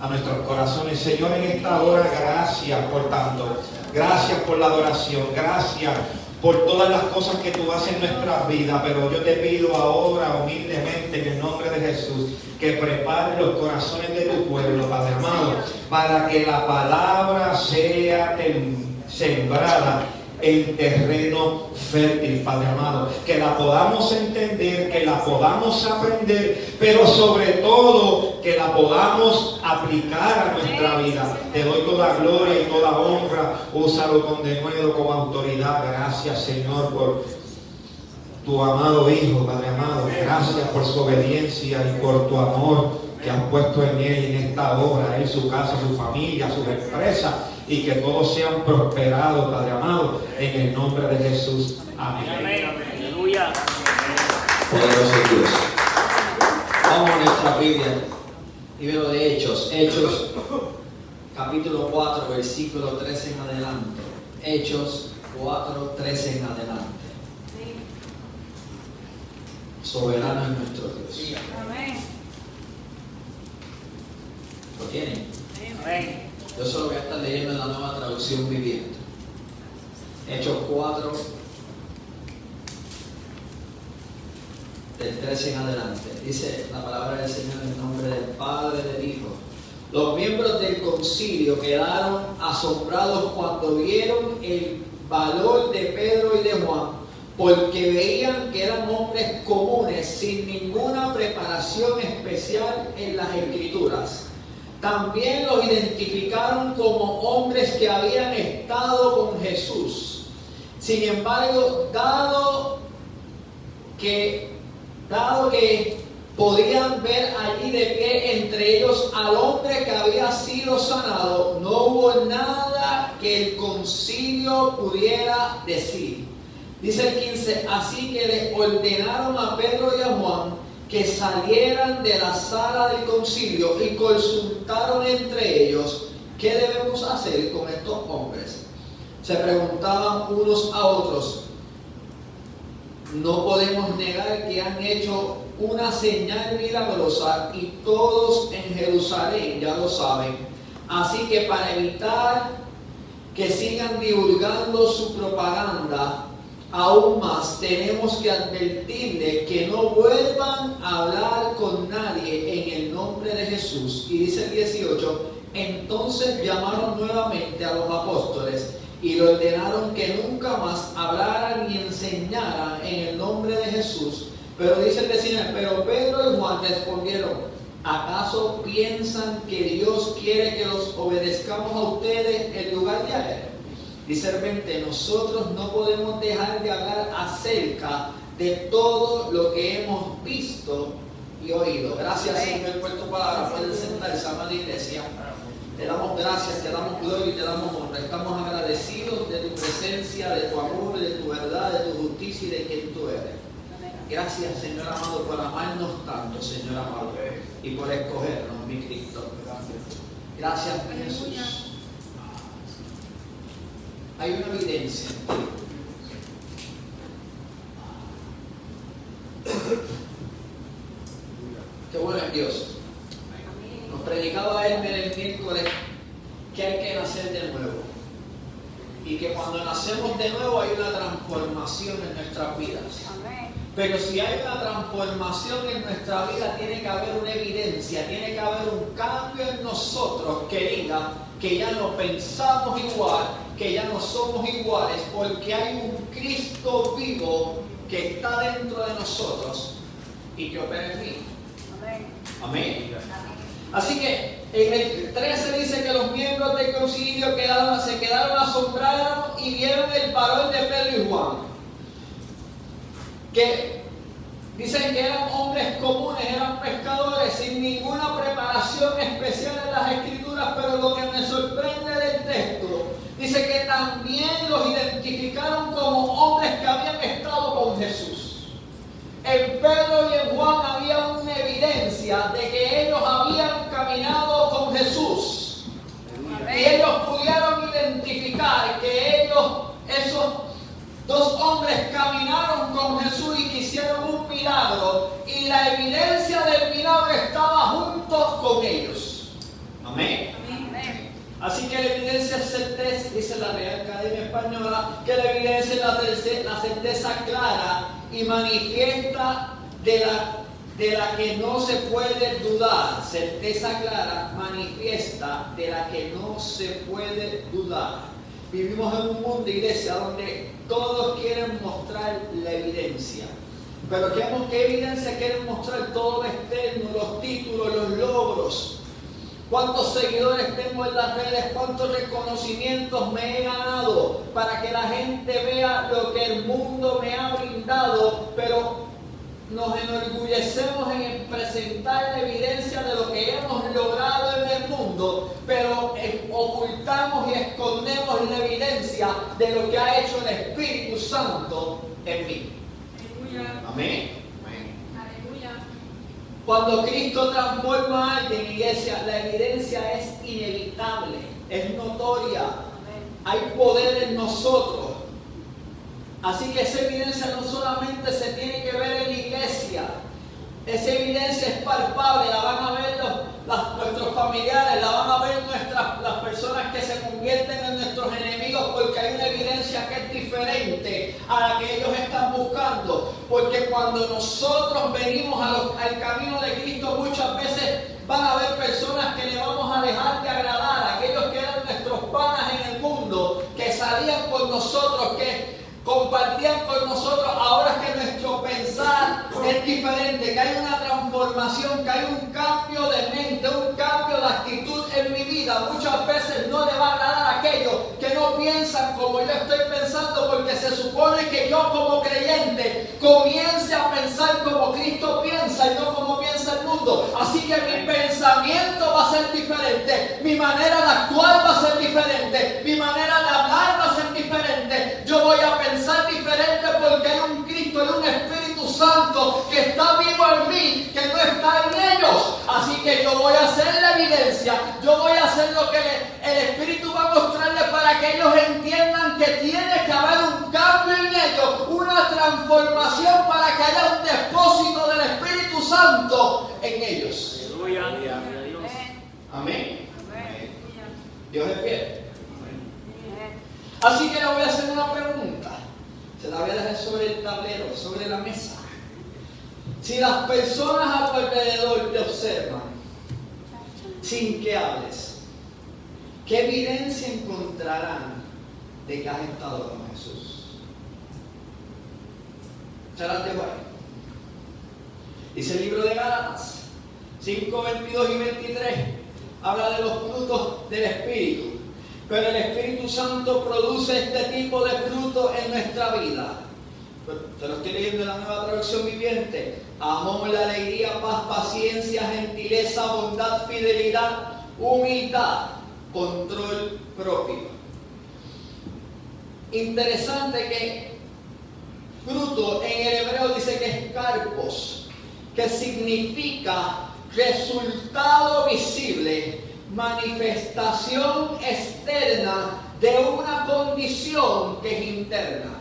a nuestros corazones. Señor, en esta hora, gracias por tanto. Gracias por la adoración. Gracias por todas las cosas que tú haces en nuestras vidas. Pero yo te pido ahora humildemente en el nombre de Jesús que prepares los corazones de tu pueblo, Padre amado, para que la palabra sea sembrada en terreno fértil, Padre amado, que la podamos entender, que la podamos aprender, pero sobre todo que la podamos aplicar a nuestra vida. Te doy toda gloria y toda honra. Úsalo con denuedo, con autoridad. Gracias, Señor, por tu amado Hijo, Padre amado. Gracias por su obediencia y por tu amor que has puesto en él en esta hora, en su casa, su familia, sus empresas, y que todos sean prosperados, Padre amado, en el nombre de Jesús. Amén. Aleluya. Poderoso Dios. Vamos a nuestra Biblia, libro de Hechos, capítulo 4, versículo 13 en adelante. Hechos 4, 13 en adelante. Soberano es nuestro Dios. Amén. ¿Lo tienen? Amén. Yo solo voy a estar leyendo en la Nueva Traducción Viviente. Hechos 4, del 13 en adelante. Dice la palabra del Señor en el nombre del Padre, del Hijo. Los miembros del concilio quedaron asombrados cuando vieron el valor de Pedro y de Juan, porque veían que eran hombres comunes sin ninguna preparación especial en las Escrituras. También los identificaron como hombres que habían estado con Jesús. Sin embargo, dado que podían ver allí de pie entre ellos al hombre que había sido sanado, no hubo nada que el concilio pudiera decir. Dice el 15, así que le ordenaron a Pedro y a Juan que salieran de la sala del concilio y consultaron entre ellos qué debemos hacer con estos hombres. Se preguntaban unos a otros, no podemos negar que han hecho una señal milagrosa y todos en Jerusalén ya lo saben. Así que para evitar que sigan divulgando su propaganda aún más, tenemos que advertirles que no vuelvan a hablar con nadie en el nombre de Jesús. Y dice el 18, entonces llamaron nuevamente a los apóstoles y le ordenaron que nunca más hablaran ni enseñaran en el nombre de Jesús. Pero dice el 19, pero Pedro y Juan respondieron, ¿acaso piensan que Dios quiere que los obedezcamos a ustedes en lugar de a Él? Dice el 20, nosotros no podemos dejar de hablar acerca de todo lo que hemos visto y oído. Gracias, Señor, por tu palabra. Pueden sentarse, amada iglesia. Te damos gracias, te damos gloria y te damos honra. Estamos agradecidos de tu presencia, de tu amor, de tu verdad, de tu justicia y de quien tú eres. Gracias, Señor amado, por amarnos tanto, Señor amado, y por escogernos, mi Cristo. Gracias, mi Jesús. Hay una evidencia en ti. Qué bueno es Dios. Nos predicaba Elmer el miércoles que hay que nacer de nuevo. Y que cuando nacemos de nuevo hay una transformación en nuestras vidas. Pero si hay una transformación en nuestra vida, tiene que haber una evidencia, tiene que haber un cambio en nosotros que diga que ya no pensamos igual, que ya no somos iguales, porque hay un Cristo vivo que está dentro de nosotros y que opera en mí. Amén. Así que en el 13 dice que los miembros del concilio se quedaron asombrados y vieron el valor de Pedro y Juan. Que dicen que eran hombres comunes, eran pescadores, sin ninguna preparación especial en las Escrituras, pero lo que me sorprende del texto, dice que también los identificaron como hombres que habían estado con Jesús. En Pedro y en Juan había una evidencia de que ellos habían caminado con Jesús. Amén. Y ellos pudieron identificar que esos dos hombres caminaron con Jesús y hicieron un milagro, y la evidencia del milagro estaba junto con ellos. Amén. Así que la evidencia es certeza, dice la Real Academia Española, que la evidencia es la certeza clara y manifiesta de la que no se puede dudar. Certeza clara, manifiesta, de la que no se puede dudar. Vivimos en un mundo, iglesia, donde todos quieren mostrar la evidencia. Pero ¿qué evidencia quieren mostrar? Todo lo externo, los títulos, los logros. ¿Cuántos seguidores tengo en las redes? ¿Cuántos reconocimientos me he ganado? Para que la gente vea lo que el mundo me ha brindado. Pero nos enorgullecemos en presentar la evidencia de lo que hemos logrado en el mundo. Pero ocultamos y escondemos la evidencia de lo que ha hecho el Espíritu Santo en mí. Amén. Cuando Cristo transforma a alguien, iglesia, la evidencia es inevitable, es notoria. Hay poder en nosotros. Así que esa evidencia no solamente se tiene que ver en la iglesia, esa evidencia es palpable, la van a ver nuestros familiares, la van a ver las personas que se convierten en nuestros enemigos, porque hay una evidencia que es diferente a la que ellos están buscando. Porque cuando nosotros venimos al camino de Cristo, muchas veces van a haber personas que le vamos a dejar de agradar, aquellos que eran nuestros panas en el mundo, que salían con nosotros, que compartían con nosotros. Ahora que nuestro pensar es diferente, que hay una transformación, que hay un cambio de mente, un cambio de actitud en mi vida. Muchas veces no le va a agradar a aquellos que no piensan como yo estoy pensando, porque se supone que yo como creyente comience a pensar como Cristo piensa y no como piensa el mundo. Así que mi pensamiento va a ser diferente, mi manera de actuar va a ser diferente, mi manera de hablar va a ser diferente. Yo voy a pensar diferente porque hay un Cristo, hay un Espíritu Santo que está vivo en mí, que no está en ellos. Así que yo voy a hacer la evidencia, yo voy a hacer lo que el Espíritu va a mostrarles para que ellos entiendan que tiene que haber un cambio en ellos, una transformación para que haya un depósito del Espíritu Santo en ellos. Aleluya. Amén. Dios es fiel. Así que le voy a hacer una pregunta. Se la voy a dejar sobre el tablero, sobre la mesa. Si las personas a tu alrededor te observan sin que hables, ¿qué evidencia encontrarán de que has estado con Jesús? Se las dejo ahí. Dice el libro de Gálatas 5, 22 y 23. Habla de los frutos del Espíritu. Pero el Espíritu Santo produce este tipo de fruto en nuestra vida. Te lo estoy leyendo en la Nueva Traducción Viviente. Amor, alegría, paz, paciencia, gentileza, bondad, fidelidad, humildad, control propio. Interesante que fruto en el hebreo dice que es karpos, que significa resultado visible, manifestación externa de una condición que es interna.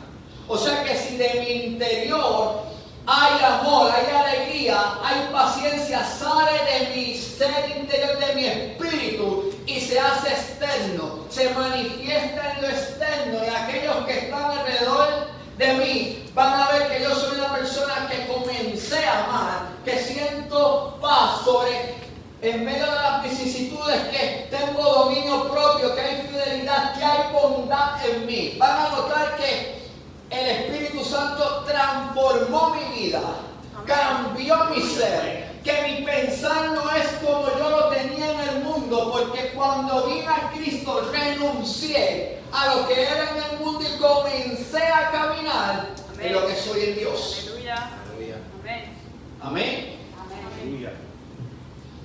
O sea que si de mi interior hay amor, hay alegría, hay paciencia, sale de mi ser interior, de mi espíritu y se hace externo, se manifiesta en lo externo, y aquellos que están alrededor de mí van a ver que yo soy una persona que comencé a amar, que siento paz en medio de las vicisitudes, que tengo dominio propio, que hay fidelidad, que hay bondad en mí. Van a notar que el Espíritu Santo transformó mi vida, cambió mi ser, que mi pensar no es como yo lo tenía en el mundo, porque cuando vine a Cristo renuncié a lo que era en el mundo y comencé a caminar en lo que soy en Dios. Aleluya. Amén. Amén. Aleluya.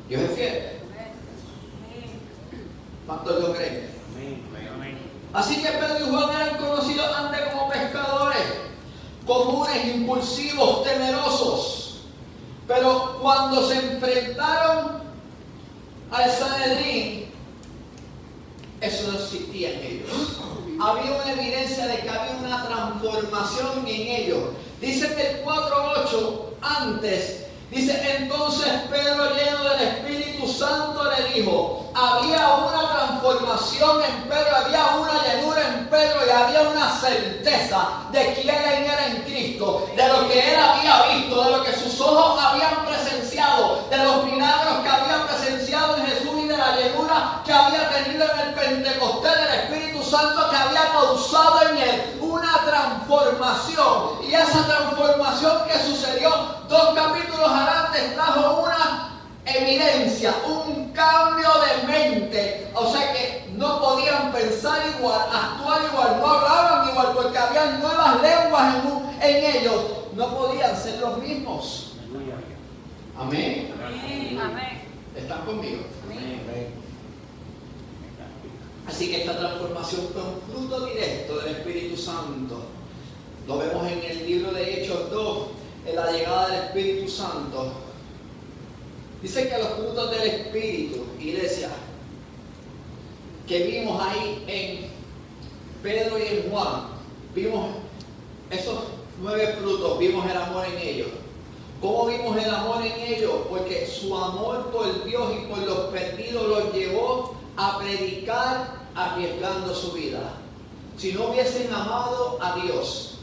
Dios es fiel. ¿Cuántos lo creen? Amén. Así que Pedro y Juan eran conocidos antes como pescadores, comunes, impulsivos, temerosos. Pero cuando se enfrentaron al Sanedrín, eso no existía en ellos. Había una evidencia de que había una transformación en ellos. Dice que el 4:8 antes, Dice, entonces Pedro, lleno del Espíritu Santo, le dijo, había una transformación en Pedro, había una llenura en Pedro y había una certeza de quién era en Cristo, de lo que él había visto, de lo que sus ojos habían presenciado, de los milagros que había presenciado en Jesús y de la llenura que había tenido en el Pentecostés del Espíritu Santo, que había causado en él una transformación. Y esa transformación que sucedió 2 capítulos adelante trajo una evidencia, un cambio de mente. O sea que no podían pensar igual, actuar igual, no hablaban igual, porque habían nuevas lenguas en ellos. No podían ser los mismos. Amén. Amén. ¿Están conmigo? Amén. Así que esta transformación fue un fruto directo del Espíritu Santo. Lo vemos en el libro de Hechos 2, en la llegada del Espíritu Santo. Dice que los frutos del Espíritu, iglesia, que vimos ahí en Pedro y en Juan, vimos esos 9 frutos, vimos el amor en ellos. ¿Cómo vimos el amor en ellos? Porque su amor por Dios y por los perdidos los llevó a predicar arriesgando su vida. Si no hubiesen amado a Dios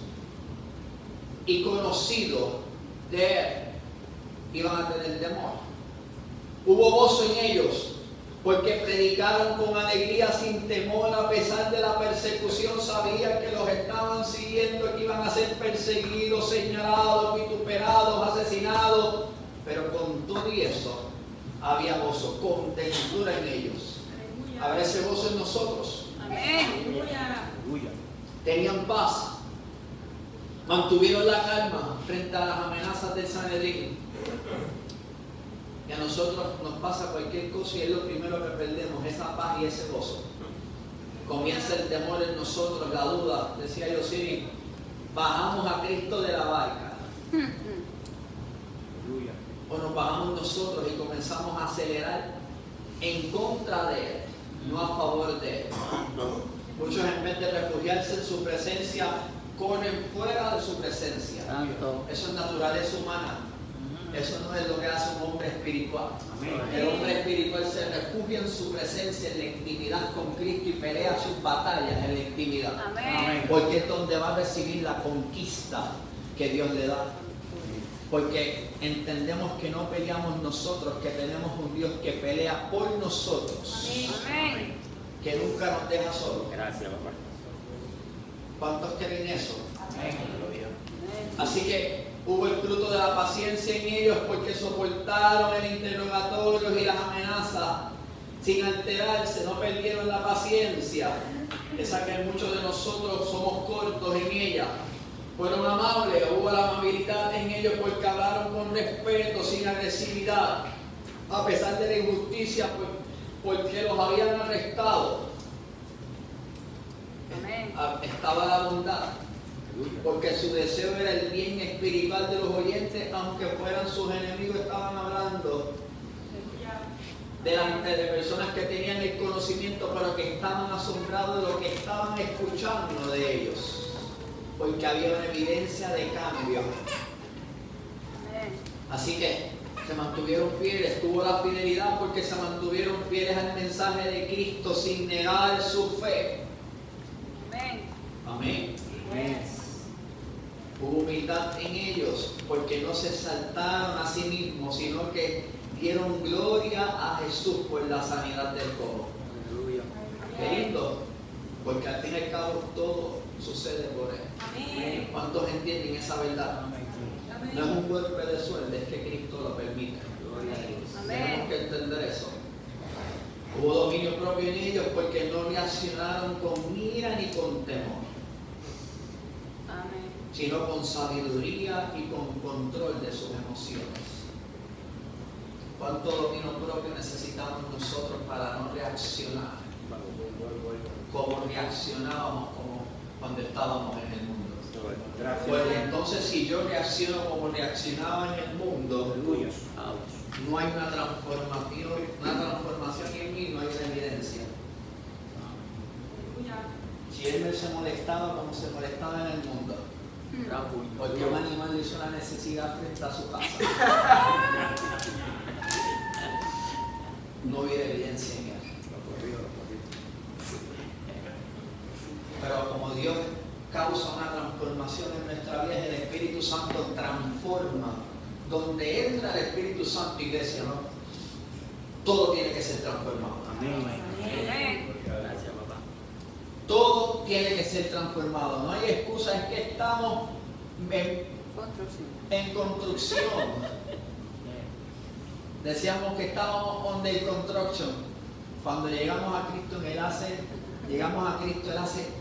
y conocido de Él, iban a tener temor. Hubo gozo en ellos porque predicaron con alegría, sin temor, a pesar de la persecución. Sabían que los estaban siguiendo, que iban a ser perseguidos, señalados, vituperados, asesinados, pero con todo y eso había gozo, contentura en ellos. Habrá ese gozo en nosotros. Amén. Tenían paz, mantuvieron la calma frente a las amenazas del Sanedrín. Y a nosotros nos pasa cualquier cosa y es lo primero que perdemos, esa paz y ese gozo. Comienza el temor en nosotros, la duda. Decía yo, sí, bajamos a Cristo de la barca. O nos bajamos nosotros y comenzamos a acelerar en contra de Él, no a favor de Él. Muchos, en vez de refugiarse en su presencia, corren fuera de su presencia. Eso es naturaleza humana. Eso no es lo que hace un hombre espiritual. El hombre espiritual se refugia en su presencia, en la intimidad con Cristo, y pelea sus batallas en la intimidad. Amén. Porque es donde va a recibir la conquista que Dios le da. Porque entendemos que no peleamos nosotros, que tenemos un Dios que pelea por nosotros. Amén. Que nunca nos deja solos. Gracias, papá. ¿Cuántos creen eso? Amén. Así que hubo el fruto de la paciencia en ellos, porque soportaron el interrogatorio y las amenazas sin alterarse, no perdieron la paciencia. Esa que muchos de nosotros somos cortos en ella. Fueron amables, hubo la amabilidad en ellos porque hablaron con respeto, sin agresividad, a pesar de la injusticia, porque los habían arrestado. Amén. Estaba la bondad, porque su deseo era el bien espiritual de los oyentes, aunque fueran sus enemigos. Estaban hablando delante de personas que tenían el conocimiento, pero que estaban asombrados de lo que estaban escuchando de ellos, porque había una evidencia de cambio. Así que se mantuvieron fieles, tuvo la fidelidad porque se mantuvieron fieles al mensaje de Cristo sin negar su fe. Amén. Hubo humildad en ellos porque no se exaltaron a sí mismos, sino que dieron gloria a Jesús por la sanidad del cojo. Qué lindo, porque al fin y al cabo todo sucede por Él. ¿Cuántos entienden esa verdad? No es un golpe de suerte, es que Cristo lo permite. Tenemos que entender eso. Hubo dominio propio en ellos porque no reaccionaron con ira ni con temor, sino con sabiduría y con control de sus emociones. ¿Cuánto dominio propio necesitamos nosotros para no reaccionar como reaccionábamos cuando estábamos en el mundo? Porque entonces, si yo reacciono como reaccionaba en el mundo, no hay una transformación en mí, no hay una evidencia. Si él se molestaba como se molestaba en el mundo, Porque un animal hizo una necesidad frente a su casa. No hubiera evidencia en él. Pero como Dios causa una transformación en nuestra vida, el Espíritu Santo transforma. Donde entra el Espíritu Santo, iglesia, ¿no? Todo tiene que ser transformado. Amén. Gracias, papá. Todo tiene que ser transformado. No hay excusa, es que estamos en construcción. Decíamos que estábamos on the construction. Cuando llegamos a Cristo, Él hace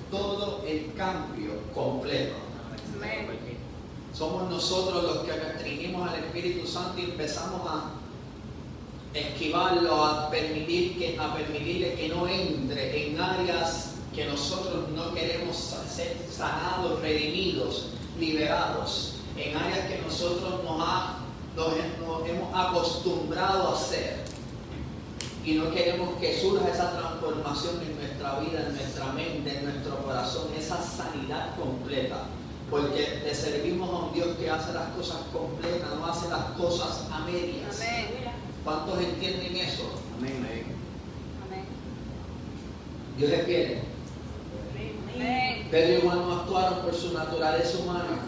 todo el cambio completo. Amén. Somos nosotros los que restringimos al Espíritu Santo y empezamos a esquivarlo, a permitirle que no entre en áreas que nosotros no queremos ser sanados, redimidos, liberados, en áreas que nosotros nos hemos acostumbrado a hacer. Y no queremos que surja esa transformación en nuestra vida, en nuestra mente, en nuestro corazón, esa sanidad completa. Porque le servimos a un Dios que hace las cosas completas, no hace las cosas a medias. Amén. ¿Cuántos entienden eso? Amén. Amén. Dios es fiel. Amén. Pedro y Juan no actuaron por su naturaleza humana,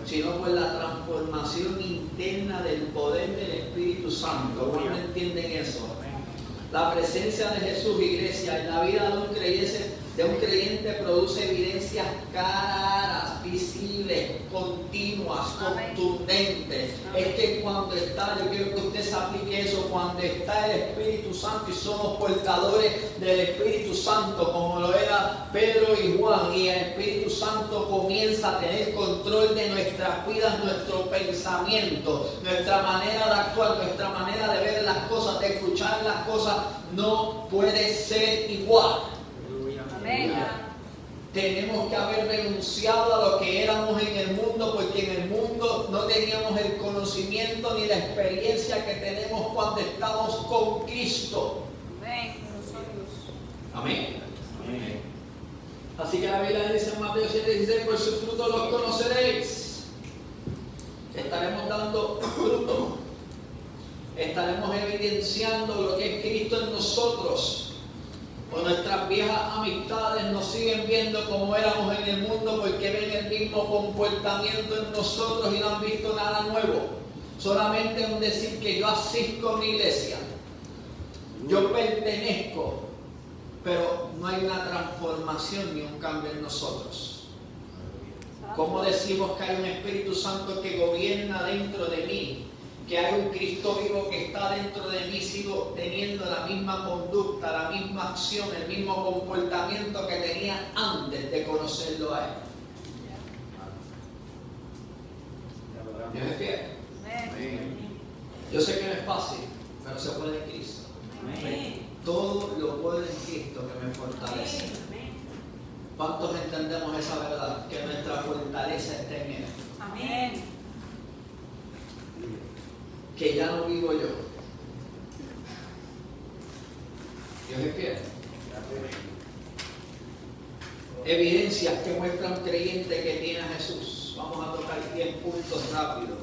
sino por la transformación interna del poder del Espíritu Santo. ¿Cuántos entienden eso? La presencia de Jesús, iglesia, en la vida de un creyente produce evidencias claras, visibles, continuas, Amén. contundentes. Amén. Es que cuando está, yo quiero que usted se aplique eso, cuando está el Espíritu Santo y somos portadores del Espíritu Santo, como lo era Pedro y Juan, y el Espíritu Santo comienza a tener control de nuestras vidas, nuestro pensamiento, nuestra manera de actuar, nuestra manera de ver las cosas, de escuchar las cosas, no puede ser igual. Amén. Tenemos que haber renunciado a lo que éramos en el mundo, porque en el mundo no teníamos el conocimiento ni la experiencia que tenemos cuando estamos con Cristo. Amén. Amén. Así que la Biblia dice en Mateo 7:16, por sus frutos los conoceréis. Estaremos dando fruto. Estaremos evidenciando lo que es Cristo en nosotros. O nuestras viejas amistades nos siguen viendo como éramos en el mundo porque ven el mismo comportamiento en nosotros y no han visto nada nuevo. Solamente un decir que yo asisto a una iglesia, yo pertenezco, pero no hay una transformación ni un cambio en nosotros. ¿Cómo decimos que hay un Espíritu Santo que gobierna dentro de mí? Que hay un Cristo vivo que está dentro de mí, sigo teniendo la misma conducta, la misma acción, el mismo comportamiento que tenía antes de conocerlo a Él. Dios es fiel. Yo sé que no es fácil, pero se puede en Cristo. Todo lo puedo en Cristo que me fortalece. ¿Cuántos entendemos esa verdad? Que nuestra fortaleza está en Él. Amén. Que ya no vivo yo. Dios es fiel. Evidencias que muestran un creyente que tiene a Jesús. Vamos a tocar 10 puntos rápido.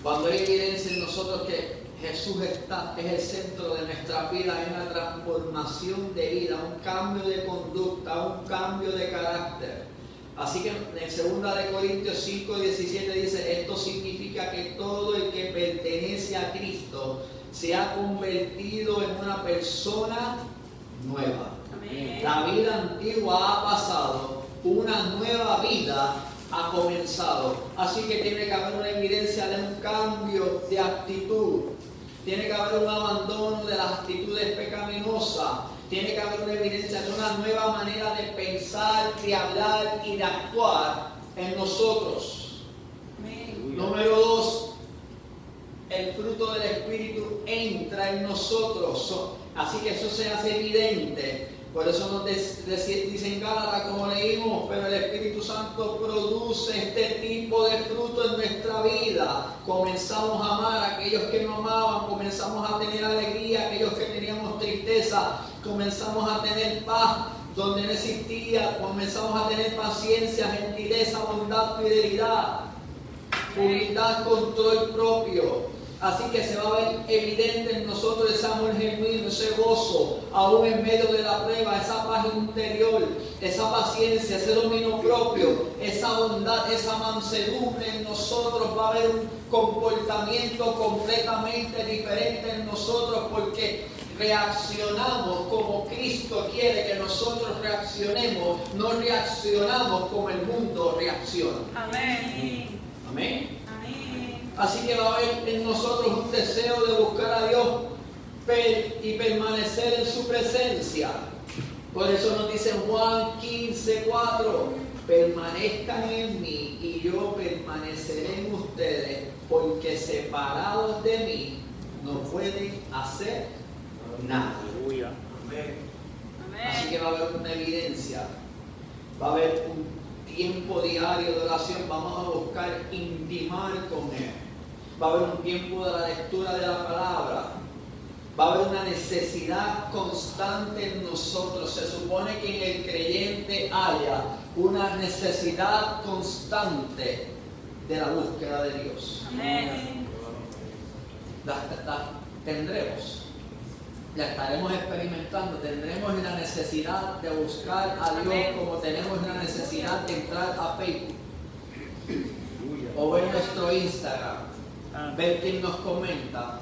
Cuando hay evidencia en nosotros que Jesús es el centro de nuestra vida, hay una transformación de vida, un cambio de conducta, un cambio de carácter. Así que en 2 Corintios 5:17 dice, esto significa que todo el que pertenece a Cristo se ha convertido en una persona nueva. Amén. La vida antigua ha pasado, una nueva vida ha comenzado. Así que tiene que haber una evidencia de un cambio de actitud. Tiene que haber un abandono de las actitudes pecaminosas. Tiene que haber una evidencia de una nueva manera de pensar, de hablar y de actuar en nosotros. Número 2, el fruto del Espíritu entra en nosotros. Así que eso se hace evidente. Por eso nos dicen Gálatas, como leímos, pero el Espíritu Santo produce este tipo de fruto en nuestra vida. Comenzamos a amar a aquellos que no amaban, comenzamos a tener alegría, aquellos que teníamos tristeza, comenzamos a tener paz. donde no existía, comenzamos a tener paciencia, gentileza, bondad, fidelidad, humildad, control propio. Así que se va a ver evidente en nosotros ese amor genuino, ese gozo, aún en medio de la prueba, esa paz interior, esa paciencia, ese dominio propio, esa bondad, esa mansedumbre en nosotros. Va a haber un comportamiento completamente diferente en nosotros porque reaccionamos como Cristo quiere que nosotros reaccionemos, no reaccionamos como el mundo reacciona. Amén. Amén. Amén. Así que va a haber en nosotros un deseo de buscar a Dios y permanecer en su presencia. Por eso nos dice Juan 15:4, permanezcan en mí y yo permaneceré en ustedes, porque separados de mí no pueden hacer nada. Aleluya. Así Amén. que va a haber una evidencia, va a haber un tiempo diario de oración, vamos a buscar intimar con Él. Va a haber un tiempo de la lectura de la palabra. Va a haber una necesidad constante en nosotros. Se supone que en el creyente haya una necesidad constante de la búsqueda de Dios. Amén. La tendremos. La estaremos experimentando. Tendremos la necesidad de buscar a Dios Amén. como tenemos la necesidad de entrar a Facebook o ver nuestro Instagram, ver quién nos comenta.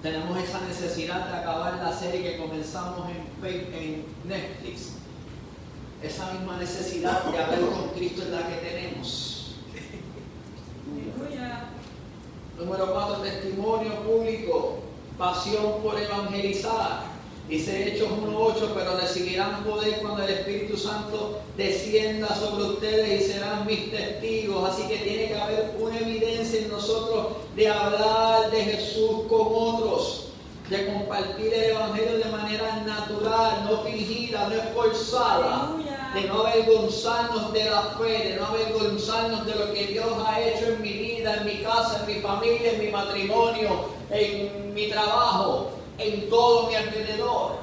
Tenemos esa necesidad de acabar la serie que comenzamos en Netflix. Esa misma necesidad de hablar con Cristo es la que tenemos. Aleluya. Número 4, testimonio público, pasión por evangelizar. Dice Hechos 1:8, pero recibirán poder cuando el Espíritu Santo descienda sobre ustedes y serán mis testigos. Así que tiene que haber una evidencia en nosotros de hablar de Jesús con otros, de compartir el Evangelio de manera natural, no fingida, no esforzada, Aleluya. de no avergonzarnos de la fe, de no avergonzarnos de lo que Dios ha hecho en mi vida, en mi casa, en mi familia, en mi matrimonio, en mi trabajo, en todo mi alrededor,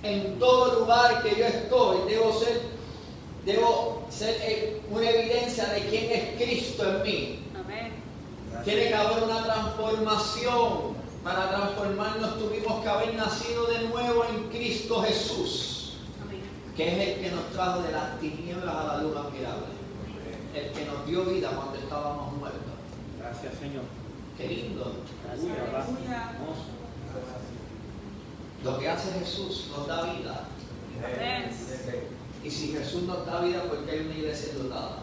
en todo lugar que yo estoy. Debo ser una evidencia de quién es Cristo en mí. Amén. Tiene que haber una transformación. Para transformarnos tuvimos que haber nacido de nuevo en Cristo Jesús, Amén. que es el que nos trajo de las tinieblas a la luz admirable, el que nos dio vida cuando estábamos muertos. Gracias, Señor. Qué lindo. Aleluya, papá. Aleluya. Hermoso. Lo que hace Jesús nos da vida. Amén. Y si Jesús nos da vida, ¿por qué hay una iglesia dotada?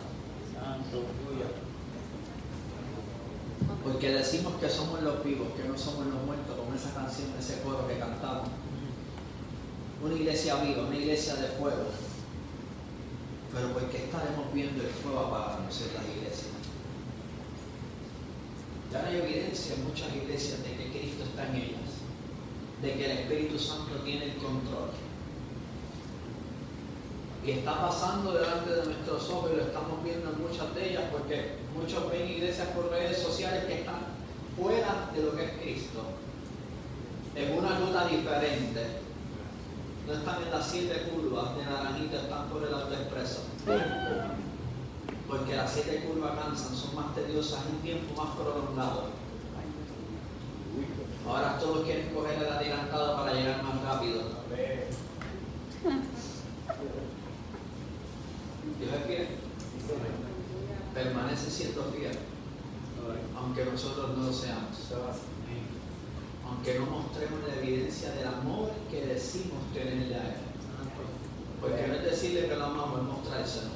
Santo. Aleluya. Porque decimos que somos los vivos, que no somos los muertos, como esa canción, ese coro que cantamos. Una iglesia viva, una iglesia de fuego. Pero ¿por qué estaremos viendo el fuego apagándose en las iglesias? Ya no hay evidencia en muchas iglesias de que Cristo está en ellas, de que el Espíritu Santo tiene el control. Y está pasando delante de nuestros ojos y lo estamos viendo en muchas de ellas, porque muchos ven iglesias por redes sociales que están fuera de lo que es Cristo, en una ruta diferente. No están en las 7 curvas de Naranjita, están por el autoexpreso. Porque las 7 curvas cansan, son más tediosas, un tiempo más prolongado. Ahora todos quieren coger el adelantado para llegar más rápido. Dios es fiel. Permanece siendo fiel, aunque nosotros no lo seamos. Aunque no mostremos la evidencia del amor que decimos tenerle a Él. Porque no es decirle que lo amamos, es mostrárselo.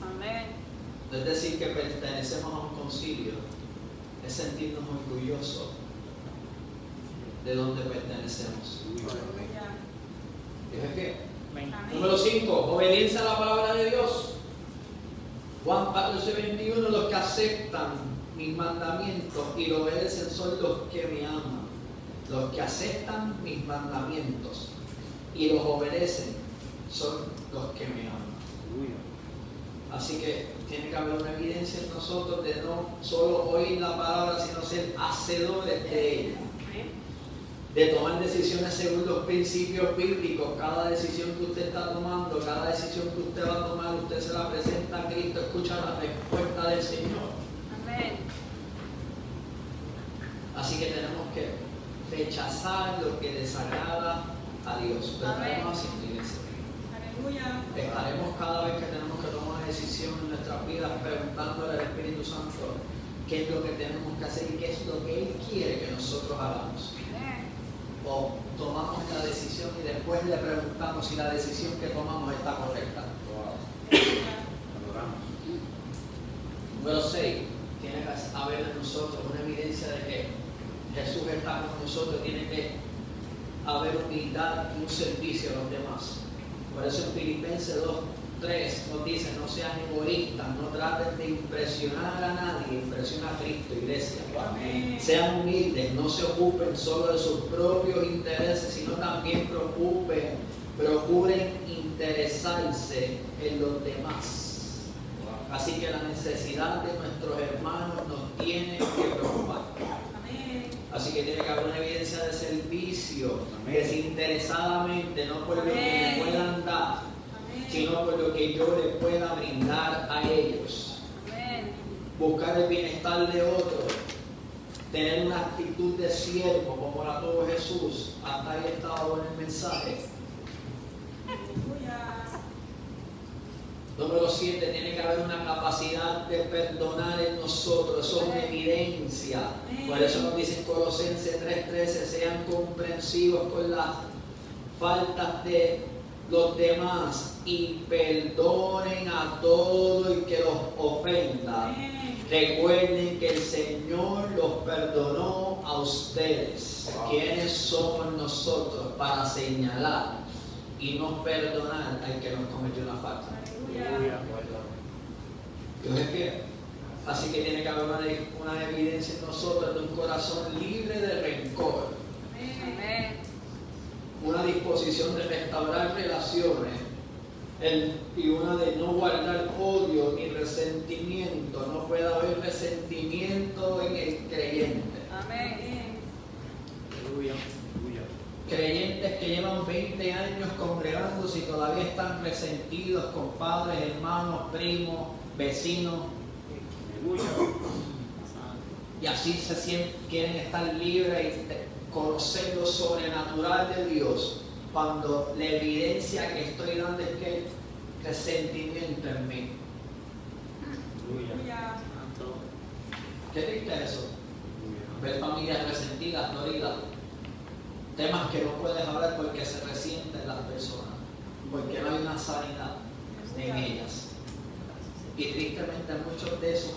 Amén. No es decir que pertenecemos a un concilio, es sentirnos orgullosos de donde pertenecemos. Aleluya. Dios es fiel. Amén. Amén. Número 5, obediencia a la palabra de Dios. Juan 14:21, los que aceptan mis mandamientos y lo obedecen son los que me aman. Los que aceptan mis mandamientos y los obedecen son los que me aman. Aleluya. Así que tiene que haber una evidencia en nosotros de no solo oír la palabra, sino ser hacedores de ella. Amén. de tomar decisiones según los principios bíblicos. Cada decisión que usted está tomando, cada decisión que usted va a tomar, usted se la presenta a Cristo, escucha la respuesta del Señor. Amén. Así que tenemos que rechazar lo que desagrada a Dios. Pero Amén. estaremos haciendo, iglesia. Aleluya. Estaremos cada vez que tenemos que tomar una decisión en nuestras vidas preguntándole al Espíritu Santo qué es lo que tenemos que hacer y qué es lo que Él quiere que nosotros hagamos. Amén. O tomamos la decisión y después le preguntamos si la decisión que tomamos está correcta. Aleluya. Adoramos. Número 6, tiene que haber en nosotros una evidencia de que Jesús está con nosotros, tiene que haber humildad y un servicio a los demás. Por eso en Filipenses 2:3 nos dice: no sean egoístas, no traten de impresionar a nadie, impresiona a Cristo, iglesia. Amén. Sean humildes, no se ocupen solo de sus propios intereses, sino también procuren interesarse en los demás. Así que la necesidad de nuestros hermanos nos tiene que preocupar. Amén. Así que tiene que haber una evidencia de servicio, Amén. desinteresadamente, no por lo que Amén. me puedan dar, Amén. sino por lo que yo les pueda brindar a ellos. Amén. Buscar el bienestar de otros, tener una actitud de siervo como la tuvo Jesús. Hasta ahí estaba bueno el mensaje. Aleluya. Número 7, tiene que haber una capacidad de perdonar en nosotros. Eso es una evidencia. Por eso nos dice en Colosenses 3:13: sean comprensivos con las faltas de los demás y perdonen a todo el que los ofenda. Amén. Recuerden que el Señor los perdonó a ustedes. Wow. ¿Quiénes somos nosotros para señalar y no perdonar al que nos cometió una falta? Aleluya. Dios es fiel. Así que tiene que haber una evidencia en nosotros de un corazón libre de rencor, Amén. una disposición de restaurar relaciones y una de no guardar odio ni resentimiento. No puede haber resentimiento en el creyente. Amén. Aleluya. Aleluya. Creyentes que llevan 20 años congregándose y todavía están resentidos con padres, hermanos, primos, vecinos, Aleluya. y así se sienten, quieren estar libres y conocer lo sobrenatural de Dios, cuando la evidencia que estoy dando es que hay resentimiento en mí. Aleluya. Santo. ¿Qué triste es eso? Aleluya. Ver familias resentidas, dolidas, temas que no puedes hablar porque se resienten las personas, porque no hay una sanidad en ellas. Y tristemente muchos de esos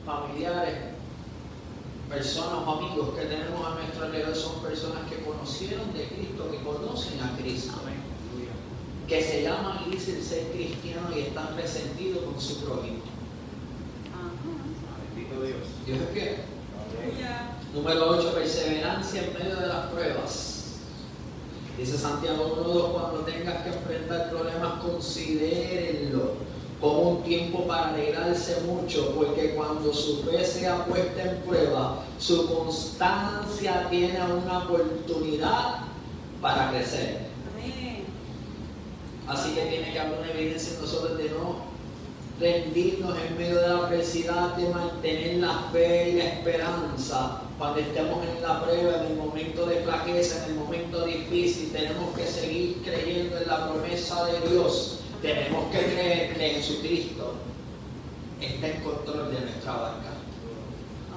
familiares, personas o amigos que tenemos a nuestro alrededor son personas que conocieron de Cristo, que conocen a Cristo, Amén. Aleluya. que se llaman y dicen ser cristianos y están resentidos con su prójimo. Bendito Dios. Dios es fiel. Aleluya. Número 8, perseverancia en medio de las pruebas. Dice Santiago 1:2: cuando tengas que enfrentar problemas, considérenlo como un tiempo para alegrarse mucho, porque cuando su fe sea puesta en prueba, su constancia tiene una oportunidad para crecer. Amén. Así que tiene que haber una evidencia en nosotros de no rendirnos en medio de la adversidad, de mantener la fe y la esperanza. Cuando estemos en la prueba, en el momento de flaqueza, en el momento difícil, tenemos que seguir creyendo en la promesa de Dios. Tenemos que creer que Jesucristo está en control de nuestra barca,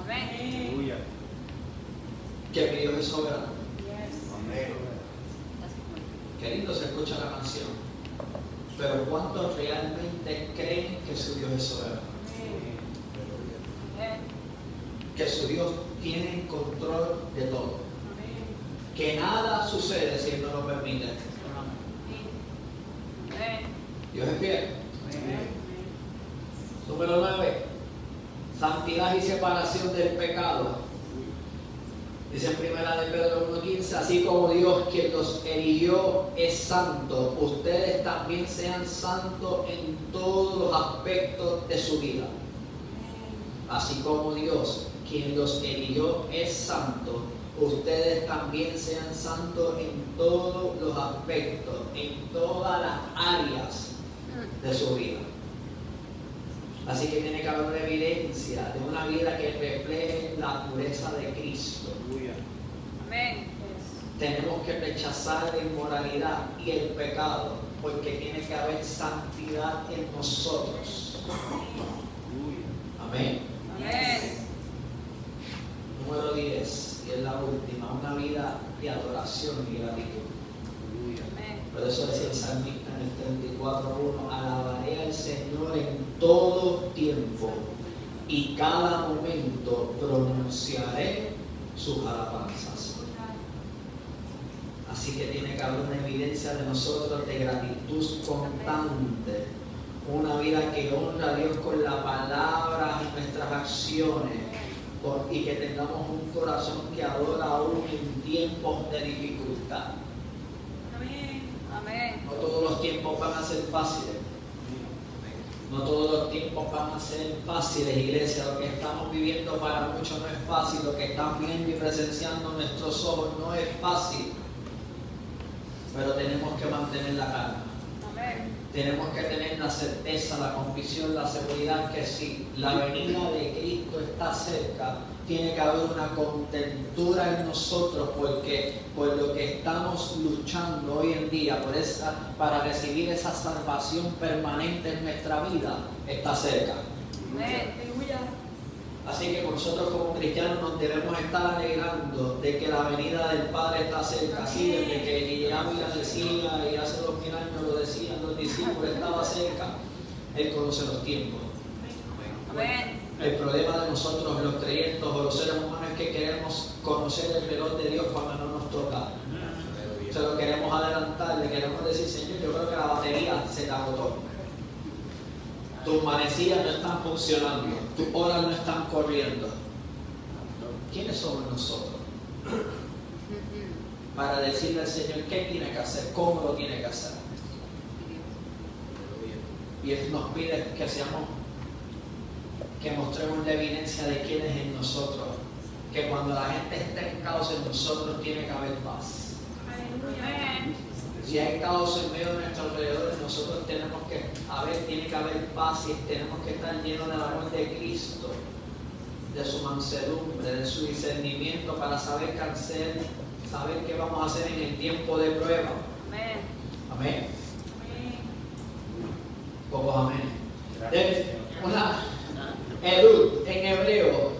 Amén. Aleluya. que mi Dios es soberano. Yes. Amén. Qué lindo se escucha la canción, pero ¿cuántos realmente creen que su Dios es soberano? Amén. Que su Dios tiene control de todo, Amén. que nada sucede si Él no lo permite. Amén. Dios es fiel. Amén. Número 9, santidad y separación del pecado. Dice en primera de Pedro 1:15: así como Dios quien los eligió es santo, ustedes también sean santos en todos los aspectos de su vida. Así como Dios quien los eligió es santo, ustedes también sean santos en todos los aspectos, en todas las áreas de su vida. Así que tiene que haber una evidencia de una vida que refleje la pureza de Cristo. Aleluya. Amén. Tenemos que rechazar la inmoralidad y el pecado, porque tiene que haber santidad en nosotros. Aleluya. Amén. Amén. Número 10, y es la última, una vida de adoración y gratitud. Aleluya. Amén. Por eso decía el salmista en el 34:1, alabaré al Señor en todo tiempo y cada momento pronunciaré sus alabanzas. Así que tiene que haber una evidencia de nosotros de gratitud constante, una vida que honra a Dios con la palabra y nuestras acciones, y que tengamos un corazón que adora aún en tiempos de dificultad. Amén. Amén. No todos los tiempos van a ser fáciles. No todos los tiempos van a ser fáciles, iglesia. Lo que estamos viviendo para muchos no es fácil. Lo que están viendo y presenciando nuestros ojos no es fácil. Pero tenemos que mantener la calma. Amén. Tenemos que tener la certeza, la convicción, la seguridad que si la venida de Cristo está cerca, tiene que haber una contentura en nosotros, porque por lo que estamos luchando hoy en día, para recibir esa salvación permanente en nuestra vida, está cerca. Amén. Aleluya. Así que nosotros como cristianos nos debemos estar alegrando de que la venida del Padre está cerca. Así desde que Ávila decía, y hace 2000 años lo decían los discípulos, estaba cerca. Él conoce los tiempos. Amén. El problema de nosotros los creyentes o los seres humanos es que queremos conocer el reloj de Dios cuando no nos toca. Se lo queremos adelantar, le queremos decir, Señor, yo creo que la batería se te agotó. Tus manecillas no están funcionando, tus horas no están corriendo. ¿Quiénes somos nosotros para decirle al Señor qué tiene que hacer, cómo lo tiene que hacer? Y Él nos pide que mostremos la evidencia de quién es en nosotros, que cuando la gente esté en caos en nosotros tiene que haber paz. Amén. Si hay caos en medio de nuestro alrededor, nosotros tenemos que tiene que haber paz y tenemos que estar llenos del amor de Cristo, de su mansedumbre, de su discernimiento para saber qué hacer, saber qué vamos a hacer en el tiempo de prueba. Amén. Amén. Amén. Pocos amén. Edut en hebreo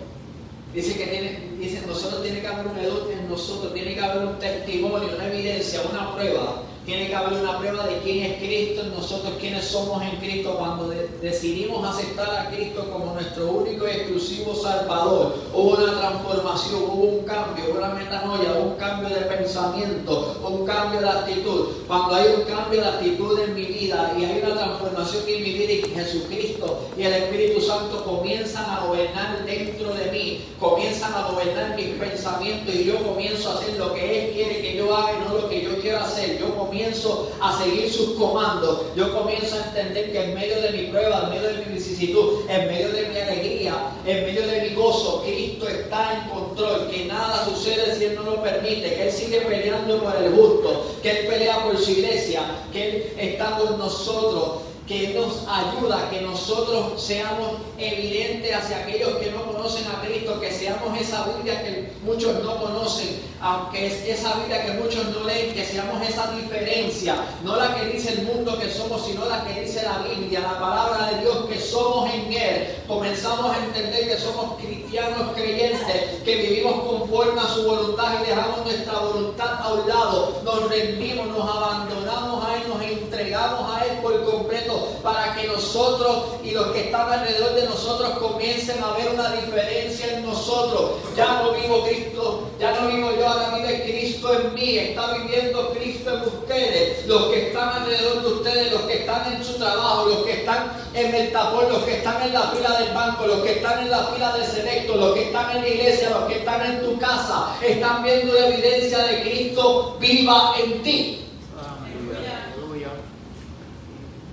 dice que nosotros tiene que haber un edut en nosotros, tiene que haber un testimonio, una evidencia, una prueba. Tiene que haber una prueba de quién es Cristo en nosotros, quiénes somos en Cristo. Cuando decidimos aceptar a Cristo como nuestro único y exclusivo Salvador, hubo una transformación, hubo un cambio, hubo una metanoia, hubo un cambio de pensamiento, un cambio de actitud. Cuando hay un cambio de actitud en mi vida y hay una transformación en mi vida y Jesucristo y el Espíritu Santo comienzan a gobernar dentro de mí, comienzan a gobernar mis pensamientos y yo comienzo a hacer lo que Él quiere que yo haga y no lo que yo quiero hacer. Yo comienzo a seguir sus comandos. Yo comienzo a entender que en medio de mi prueba, en medio de mi vicisitud, en medio de mi alegría, en medio de mi gozo, Cristo está en control, que nada sucede si Él no lo permite, que Él sigue peleando por el justo, que Él pelea por su iglesia, que Él está con nosotros, que Él nos ayuda, que nosotros seamos evidentes hacia aquellos que no conocen a Cristo, que seamos esa Biblia que muchos no conocen, aunque es esa Biblia que muchos no leen, que seamos esa diferencia, no la que dice el mundo que somos, sino la que dice la Biblia, la palabra de Dios, que somos en Él. Comenzamos a entender que somos cristianos creyentes, que vivimos conforme a su voluntad y dejamos nuestra voluntad a un lado, nos rendimos, nos abandonamos a Él, nos entregamos a Él por completo, para que nosotros y los que están alrededor de nosotros comiencen a ver una diferencia en nosotros. Ya no vivo Cristo, ya no vivo yo, ahora vive Cristo en mí, está viviendo Cristo en ustedes. Los que están alrededor de ustedes, los que están en su trabajo, los que están en el tapón, los que están en la fila del banco, los que están en la fila de selecto, los que están en la iglesia, los que están en tu casa, están viendo la evidencia de Cristo viva en ti. Aleluya.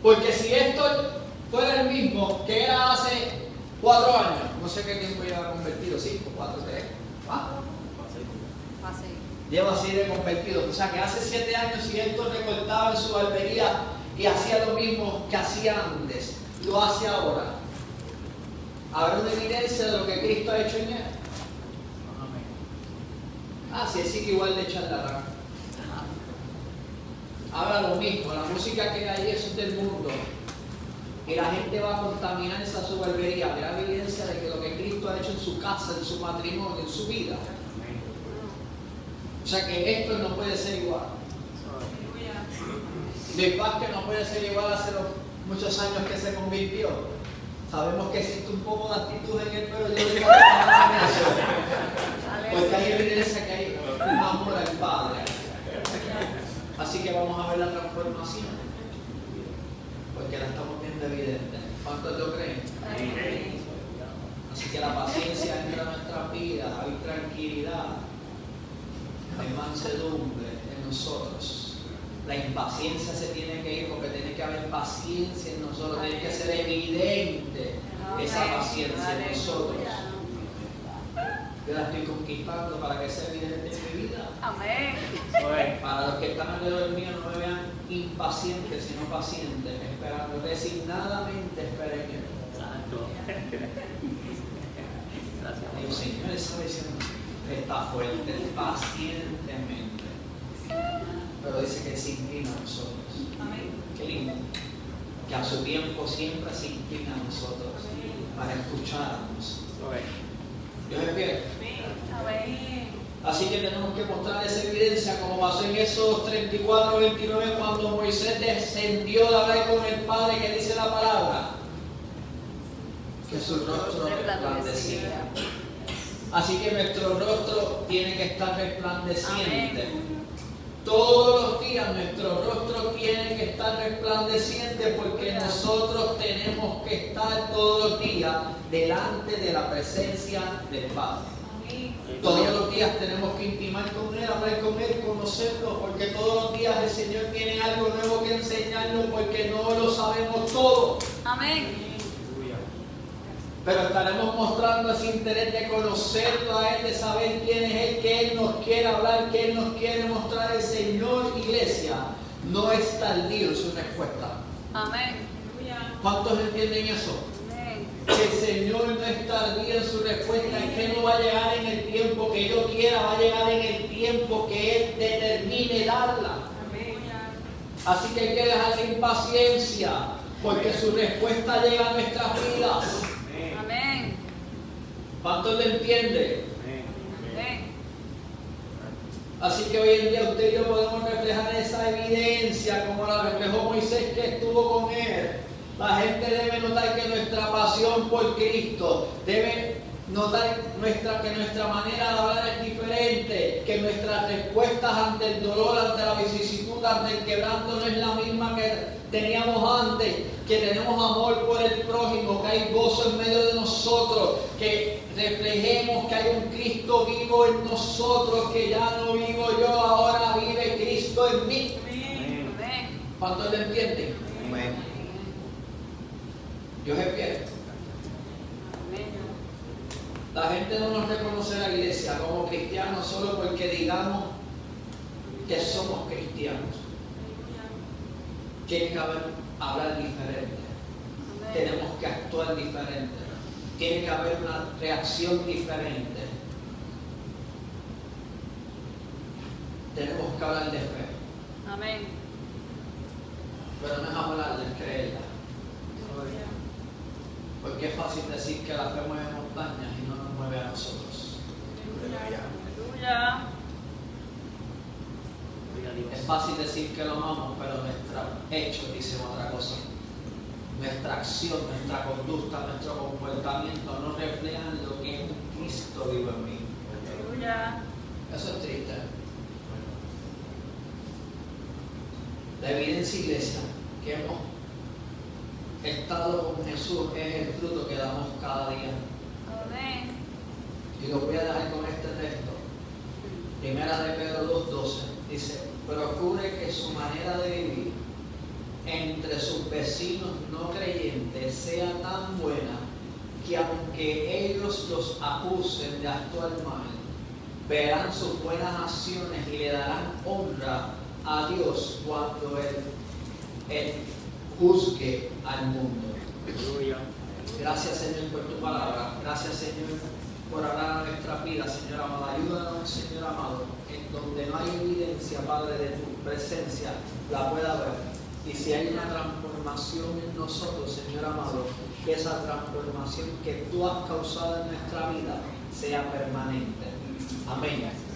Porque si esto fuera el mismo que era hace 4 años, no sé qué tiempo ya convertido, 5, 4, 3, Lleva así de convertido. O sea que hace 7 años si esto recortaba en su barbería y hacía lo mismo que hacía antes, lo hace ahora. Habrá una evidencia de lo que Cristo ha hecho en él. Si él sigue igual de charlatán. Ahora lo mismo, la música que hay eso es del mundo. Y la gente va a contaminarse a su barbería. Habrá evidencia de que lo que Cristo ha hecho en su casa, en su matrimonio, en su vida. O sea que esto no puede ser igual. Mi padre no puede ser igual hace muchos años que se convirtió. Sabemos que existe un poco de actitud en él, pero yo digo que no es eso. Porque hay evidencia que hay un amor al Padre. Así que vamos a ver la transformación. Porque la estamos viendo evidente. ¿Cuántos lo creen? Así que la paciencia entra en nuestras vidas, hay tranquilidad, hay mansedumbre en nosotros. La impaciencia se tiene que ir porque tiene que haber paciencia en nosotros, tiene que ser evidente esa paciencia en nosotros. Yo la estoy conquistando para que sea evidente en mi vida. Amén. Para los que están alrededor mío no me vean impacientes, sino pacientes, esperando, resignadamente esperen en él. Digo, Señor, esa visión está fuerte, pacientemente. Pero dice que se inclina a nosotros. Amén. Qué lindo. Que a su tiempo siempre se inclina a nosotros para escucharnos. Dios es fiel. Amén. Así que tenemos que mostrar esa evidencia, como pasó en esos 34-29, cuando Moisés descendió de hablar con el Padre, que dice la palabra, que su rostro resplandecía. Así que nuestro rostro tiene que estar resplandeciente. Amén. Todos los días nuestro rostro tiene que estar resplandeciente porque nosotros tenemos que estar todos los días delante de la presencia del Padre. Todos los días tenemos que intimar con Él, hablar con Él, conocerlo, porque todos los días el Señor tiene algo nuevo que enseñarnos porque no lo sabemos todo. Amén. Pero estaremos mostrando ese interés de conocerlo a Él, de saber quién es Él, que Él nos quiere hablar, que Él nos quiere mostrar. El Señor, iglesia, no es tardío en su respuesta. Amén. ¿Cuántos entienden eso? Amén. Que el Señor no es tardío en su respuesta, es que no va a llegar en el tiempo que yo quiera, va a llegar en el tiempo que Él determine darla. Así que hay que dejar la impaciencia, porque su respuesta llega a nuestras vidas. Amén. ¿Cuántos lo entienden? Amén. Así que hoy en día usted y yo podemos reflejar esa evidencia como la reflejó Moisés que estuvo con él. La gente debe notar que nuestra pasión por Cristo, debe notar que nuestra manera de hablar es diferente, que nuestras respuestas ante el dolor, ante la vicisitud, ante el quebranto no es la misma que teníamos antes, que tenemos amor por el prójimo, que hay gozo en medio de nosotros, que reflejemos que hay un Cristo vivo en nosotros, que ya no vivo yo, ahora vive Cristo en mí. Amén. ¿Cuántos lo entienden? Amén. Dios es fiel. La gente no nos reconoce a la iglesia como cristianos solo porque digamos que somos cristianos. Tiene que hablar diferente. Tenemos que actuar diferente. Tiene que haber una reacción diferente. Tenemos que hablar de fe. Amén. Pero no es hablar de creerla. Porque es fácil decir que la fe mueve montañas y no nos mueve a nosotros. Aleluya. Es fácil decir que lo amamos, pero nuestros hechos dicen otra cosa. Nuestra acción, nuestra conducta, nuestro comportamiento no reflejan lo que es un Cristo vivo en mí. Aleluya. Eso es triste. La evidencia, iglesia, que hemos estado con Jesús es el fruto que damos cada día. Amén. Y lo voy a dejar con este texto. Primera de Pedro 2:12 dice: procure que su manera de vivir entre sus vecinos no creyentes sea tan buena que aunque ellos los acusen de actuar mal, verán sus buenas acciones y le darán honra a Dios cuando Él juzgue al mundo. Aleluya. Gracias, Señor, por tu palabra. Gracias, Señor, por hablar a nuestra vida, Señor amado. Ayúdanos, Señor amado, en donde no hay evidencia, Padre, de tu presencia, la pueda ver. Y si hay una transformación en nosotros, Señor amado, que esa transformación que tú has causado en nuestra vida sea permanente. Amén.